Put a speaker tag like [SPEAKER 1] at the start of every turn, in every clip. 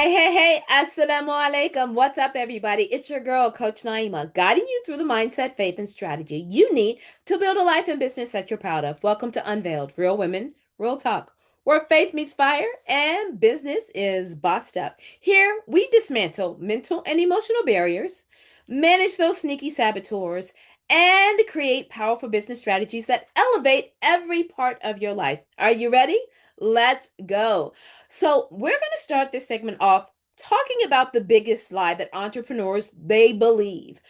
[SPEAKER 1] Hey, Assalamu Alaikum. What's up, everybody? It's your girl, Coach Naima, guiding you through the mindset, faith, and strategy you need to build a life and business that you're proud of. Welcome to Unveiled, Real Women, Real Talk, where faith meets fire and business is bossed up. Here, we dismantle mental and emotional barriers, manage those sneaky saboteurs, and create powerful business strategies that elevate every part of your life. Are you ready? Let's go. So, we're going to start this segment off talking about the biggest lie that entrepreneurs they believe.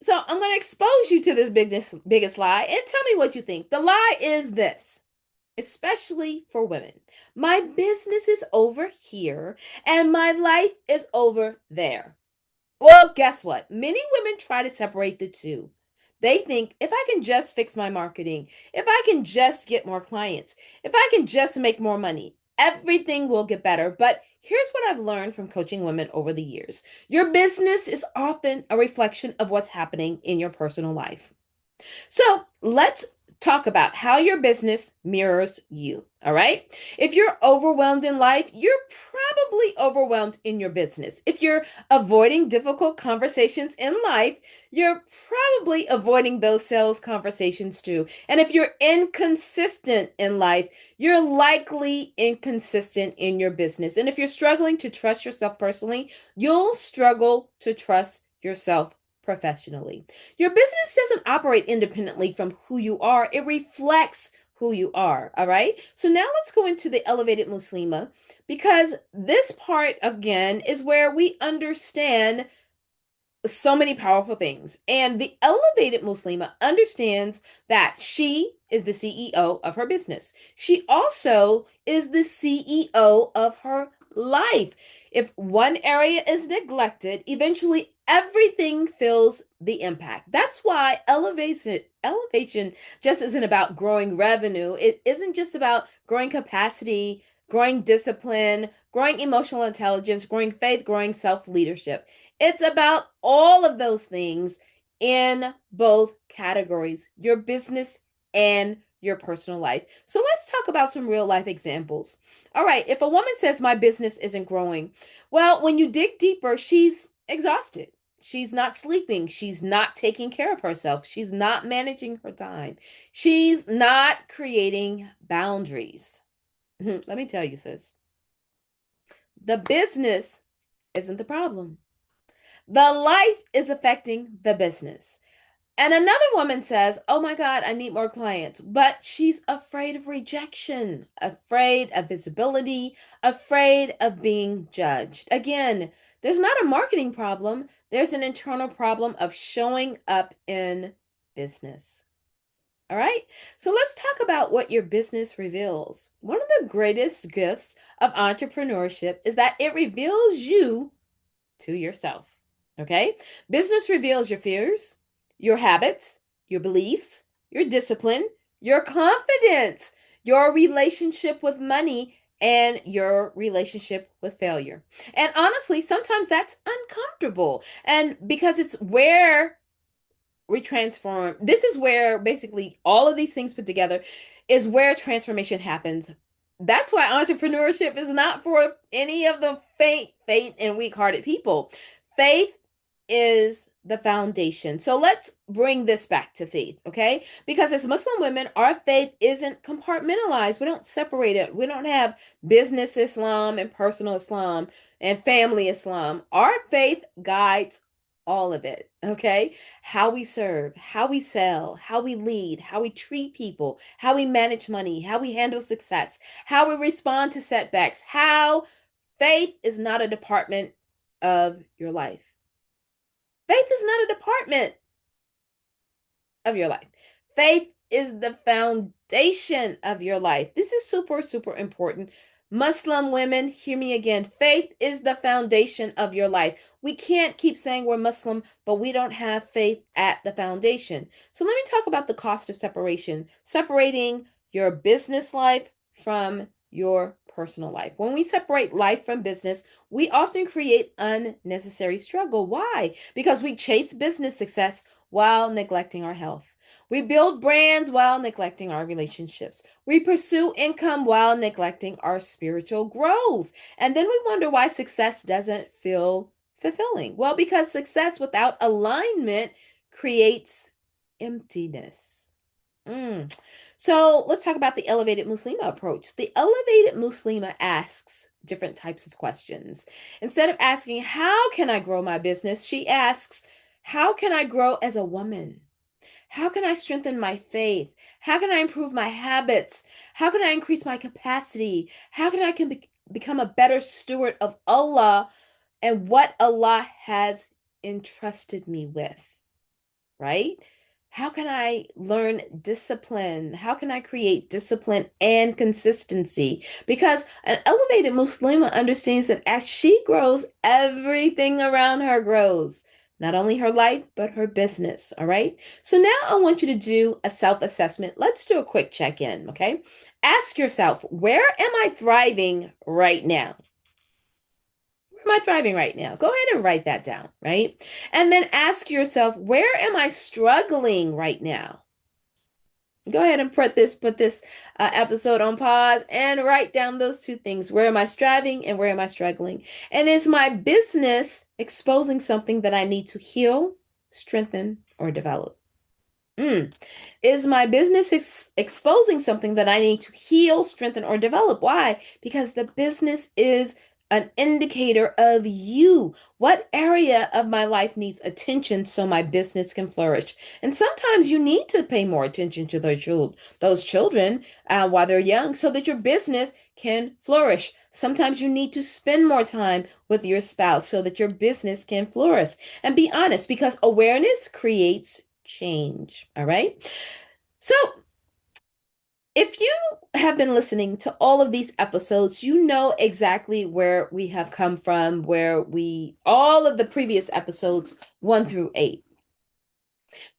[SPEAKER 1] So, I'm going to expose you to this biggest lie and tell me what you think. The lie is this, especially for women. My business is over here and my life is over there. Well, guess what? Many women try to separate the two. They think if I can just fix my marketing, if I can just get more clients, if I can just make more money, everything will get better. But here's what I've learned from coaching women over the years. Your business is often a reflection of what's happening in your personal life. So let's talk about how your business mirrors you. All right. If you're overwhelmed in life, you're probably overwhelmed in your business. If you're avoiding difficult conversations in life, you're probably avoiding those sales conversations too. And if you're inconsistent in life, you're likely inconsistent in your business. And if you're struggling to trust yourself personally, you'll struggle to trust yourself professionally. Your business doesn't operate independently from who you are, it reflects who you are. All right. So now let's go into the elevated Muslimah, because this part again is where we understand so many powerful things. And the elevated Muslimah understands that she is the CEO of her business. She also is the CEO of her life. If one area is neglected, eventually everything feels the impact. That's why elevation just isn't about growing revenue. It isn't just about growing capacity, growing discipline, growing emotional intelligence, growing faith, growing self-leadership. It's about all of those things in both categories, your business and your personal life. So let's talk about some real life examples. All right, if a woman says my business isn't growing, well, when you dig deeper, she's exhausted. She's not sleeping. She's not taking care of herself. She's not managing her time. She's not creating boundaries. Let me tell you, sis, the business isn't the problem. The life is affecting the business. And another woman says, oh my God, I need more clients. But she's afraid of rejection, afraid of visibility, afraid of being judged. Again, there's not a marketing problem, there's an internal problem of showing up in business. All right, so let's talk about what your business reveals. One of the greatest gifts of entrepreneurship is that it reveals you to yourself. Okay, business reveals your fears, your habits, your beliefs, your discipline, your confidence, your relationship with money, and your relationship with failure. And honestly, sometimes that's uncomfortable. And because it's where we transform, this is where basically all of these things put together is where transformation happens. That's why entrepreneurship is not for any of the faint, and weak-hearted people. Faith is the foundation. So let's bring this back to faith, okay? Because as Muslim women, our faith isn't compartmentalized. We don't separate it. We don't have business Islam and personal Islam and family Islam. Our faith guides all of it, okay? How we serve, how we sell, how we lead, how we treat people, how we manage money, how we handle success, how we respond to setbacks, how faith is not a department of your life. Faith is not a department of your life. Faith is the foundation of your life. This is super, super important. Muslim women, hear me again. Faith is the foundation of your life. We can't keep saying we're Muslim, but we don't have faith at the foundation. So let me talk about the cost of separation. Separating your business life from your personal life. When we separate life from business, we often create unnecessary struggle. Why? Because we chase business success while neglecting our health. We build brands while neglecting our relationships. We pursue income while neglecting our spiritual growth. And then we wonder why success doesn't feel fulfilling. Well, because success without alignment creates emptiness. Mm. So let's talk about the elevated Muslimah approach. The elevated Muslimah asks different types of questions. Instead of asking, how can I grow my business? She asks, how can I grow as a woman? How can I strengthen my faith? How can I improve my habits? How can I increase my capacity? How can I become a better steward of Allah and what Allah has entrusted me with? Right? How can I learn discipline? How can I create discipline and consistency? Because an elevated Muslimah understands that as she grows, everything around her grows. Not only her life, but her business. All right. So now I want you to do a self assessment. Let's do a quick check in. Okay. Ask yourself, where am I thriving right now? Am I thriving right now? Go ahead and write that down, right? And then ask yourself, where am I struggling right now? Go ahead and put this episode on pause and write down those two things. Where am I striving and where am I struggling? And is my business exposing something that I need to heal, strengthen, or develop? Is my business exposing something that I need to heal, strengthen, or develop? Why? Because the business is an indicator of you. What area of my life needs attention so my business can flourish? And sometimes you need to pay more attention to those children while they're young so that your business can flourish. Sometimes you need to spend more time with your spouse so that your business can flourish. And be honest, because awareness creates change. All right. So, if you have been listening to all of these episodes, you know exactly where we have come from, all of the previous episodes, 1 through 8.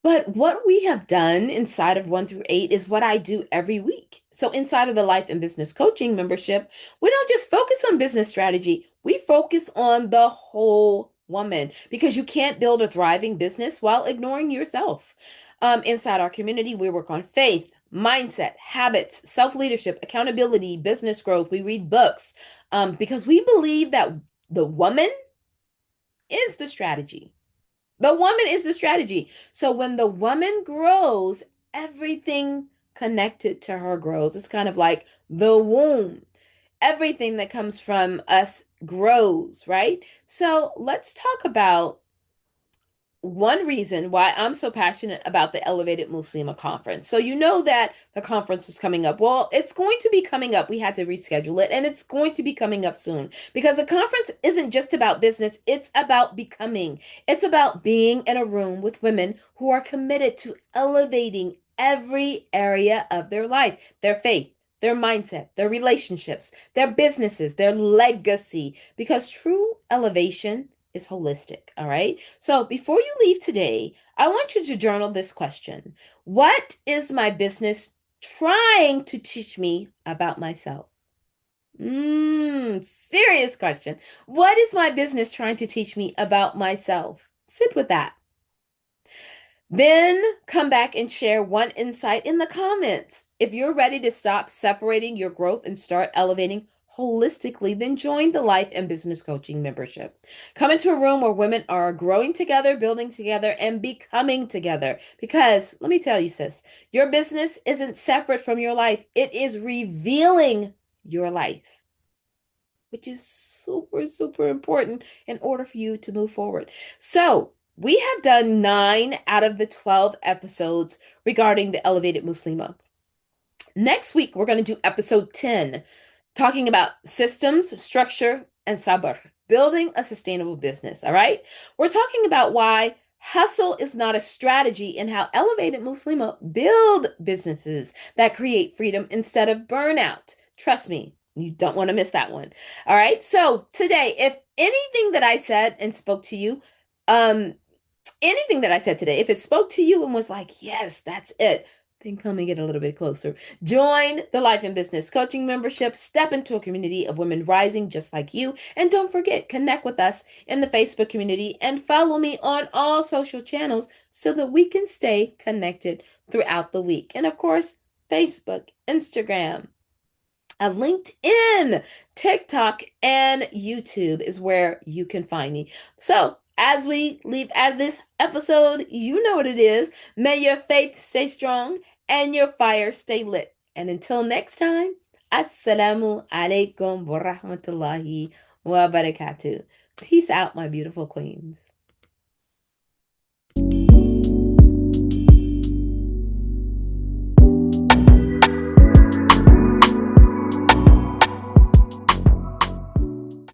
[SPEAKER 1] But what we have done inside of 1 through 8 is what I do every week. So, inside of the Life and Business Coaching membership, we don't just focus on business strategy, we focus on the whole woman because you can't build a thriving business while ignoring yourself. Inside our community, we work on faith, mindset, habits, self leadership, accountability, business growth. We read books because we believe that the woman is the strategy. The woman is the strategy. So when the woman grows, everything connected to her grows. It's kind of like the womb. Everything that comes from us grows, right? So let's talk about one reason why I'm so passionate about the Elevated Muslimah conference. So you know that the conference was coming up. Well, it's going to be coming up. We had to reschedule it, and it's going to be coming up soon because the conference isn't just about business, it's about becoming. It's about being in a room with women who are committed to elevating every area of their life, their faith, their mindset, their relationships, their businesses, their legacy, because true elevation is holistic, all right? So before you leave today, I want you to journal this question. What is my business trying to teach me about myself? Serious question. What is my business trying to teach me about myself? Sit with that. Then come back and share one insight in the comments. If you're ready to stop separating your growth and start elevating holistically, then join the Life and Business Coaching membership. Come into a room where women are growing together, building together, and becoming together. Because let me tell you, sis, your business isn't separate from your life. It is revealing your life, which is super, super important in order for you to move forward. So, we have done 9 out of the 12 episodes regarding the Elevated Muslimah. Next week, we're going to do episode 10, talking about systems, structure, and sabr, building a sustainable business. All right. We're talking about why hustle is not a strategy and how Elevated Muslimah build businesses that create freedom instead of burnout. Trust me, you don't want to miss that one. All right. So today, if anything that I said and spoke to you, anything that I said today, if it spoke to you and was like, yes, that's it, then come and get a little bit closer. Join the Life and Business Coaching membership. Step into a community of women rising just like you. And don't forget, connect with us in the Facebook community and follow me on all social channels so that we can stay connected throughout the week. And of course, Facebook, Instagram, LinkedIn, TikTok, and YouTube is where you can find me. So, as we leave out of this episode, you know what it is. May your faith stay strong and your fire stay lit. And until next time, Assalamu alaikum wa rahmatullahi wa barakatuh. Peace out, my beautiful queens.